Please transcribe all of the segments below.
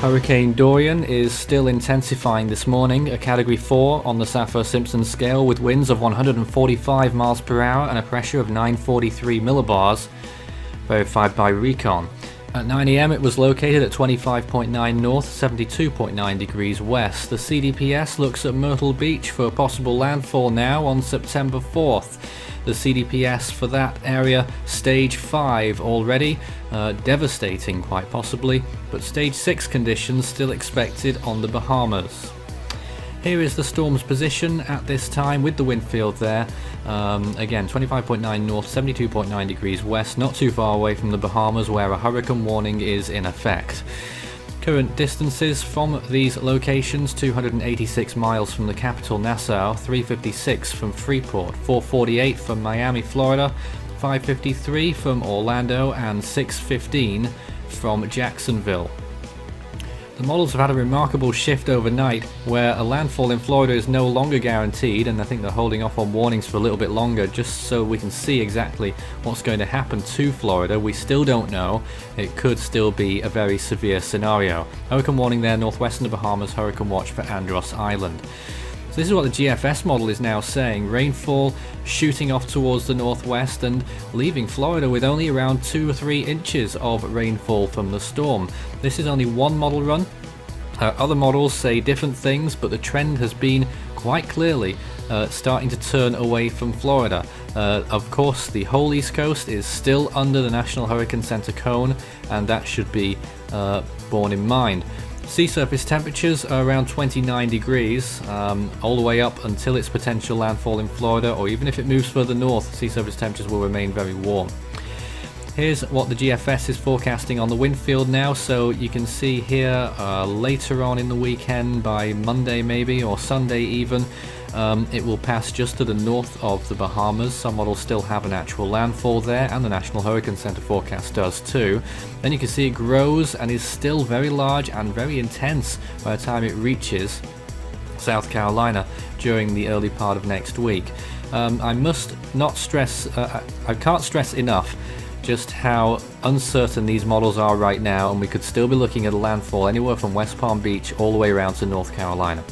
Hurricane Dorian is still intensifying this morning, a Category 4 on the Saffir-Simpson scale with winds of 145 miles per hour and a pressure of 943 millibars, verified by Recon. At 9 AM it was located at 25.9 north, 72.9 degrees west. The CDPS looks at Myrtle Beach for a possible landfall now on September 4th. The CDPS for that area, stage 5 already, devastating quite possibly, but stage 6 conditions still expected on the Bahamas. Here is the storm's position at this time with the wind field there. Again, 25.9 north, 72.9 degrees west, not too far away from the Bahamas where a hurricane warning is in effect. Current distances from these locations: 286 miles from the capital Nassau, 356 from Freeport, 448 from Miami, Florida, 553 from Orlando, and 615 from Jacksonville. The models have had a remarkable shift overnight where a landfall in Florida is no longer guaranteed, and I think they're holding off on warnings for a little bit longer just so we can see exactly what's going to happen to Florida. We still don't know. It could still be a very severe scenario. Hurricane warning there, northwestern of the Bahamas, hurricane watch for Andros Island. So this is what the GFS model is now saying. Rainfall shooting off towards the northwest and leaving Florida with only around 2 or 3 inches of rainfall from the storm. This is only one model run. Other models say different things, but the trend has been quite clearly starting to turn away from Florida. Of course, the whole East Coast is still under the National Hurricane Center cone, and that should be borne in mind. Sea surface temperatures are around 29 degrees, all the way up until its potential landfall in Florida, or even if it moves further north, sea surface temperatures will remain very warm. Here's what the GFS is forecasting on the wind field now, so you can see here later on in the weekend, by Monday maybe, or Sunday even, it will pass just to the north of the Bahamas. Some models still have an actual landfall there, and the National Hurricane Center forecast does too. Then you can see it grows and is still very large and very intense by the time it reaches South Carolina during the early part of next week. I must not stress, I can't stress enough just how uncertain these models are right now, and we could still be looking at a landfall anywhere from West Palm Beach all the way around to North Carolina.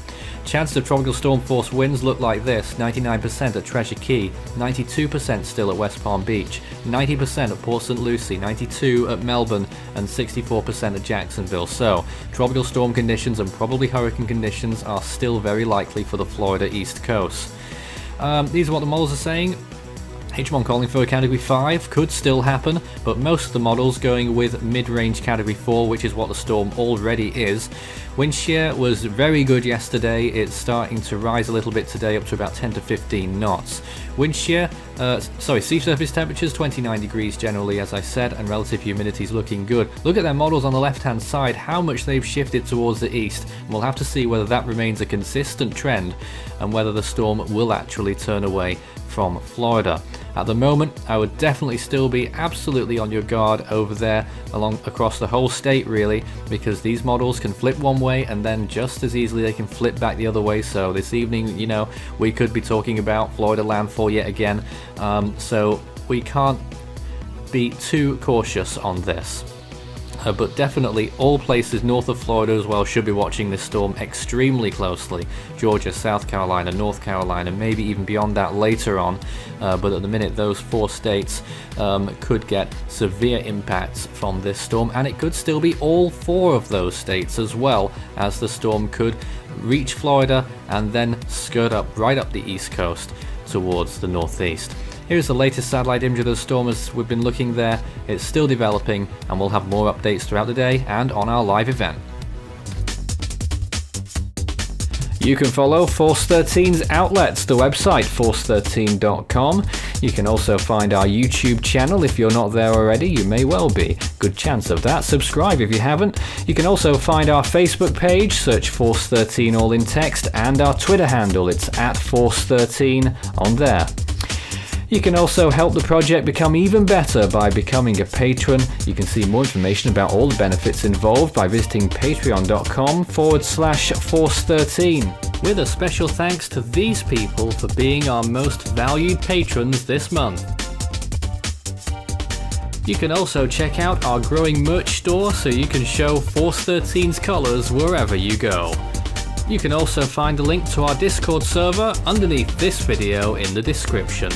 Chances of tropical storm force winds look like this: 99% at Treasure Key, 92% still at West Palm Beach, 90% at Port St. Lucie, 92% at Melbourne, and 64% at Jacksonville. So, tropical storm conditions and probably hurricane conditions are still very likely for the Florida East Coast. These are what the models are saying. H1 calling for a Category 5 could still happen, but most of the models going with mid-range Category 4, which is what the storm already is. Wind shear was very good yesterday. It's starting to rise a little bit today, up to about 10 to 15 knots. Wind shear, sea surface temperatures 29 degrees generally, as I said, and relative humidity is looking good. Look at their models on the left-hand side, how much they've shifted towards the east. We'll have to see whether that remains a consistent trend and whether the storm will actually turn away from Florida. At the moment, I would definitely still be absolutely on your guard over there across the whole state really, because these models can flip one way and then just as easily they can flip back the other way. So this evening, we could be talking about Florida landfall yet again. So we can't be too cautious on this. But definitely all places north of Florida as well should be watching this storm extremely closely. Georgia, South Carolina, North Carolina, maybe even beyond that later on. But at the minute, those 4 states could get severe impacts from this storm, and it could still be all 4 of those states as well, as the storm could reach Florida and then skirt up right up the east coast towards the northeast. Here's the latest satellite image of the storm as we've been looking there. It's still developing, and we'll have more updates throughout the day and on our live event. You can follow Force 13's outlets, the website force13.com. You can also find our YouTube channel. If you're not there already, you may well be. Good chance of that. Subscribe if you haven't. You can also find our Facebook page, search Force 13 all in text, and our Twitter handle. It's at Force 13 on there. You can also help the project become even better by becoming a patron. You can see more information about all the benefits involved by visiting patreon.com/Force13. With a special thanks to these people for being our most valued patrons this month: You can also check out our growing merch store so you can show Force 13's colours wherever you go. You can also find a link to our Discord server underneath this video in the description.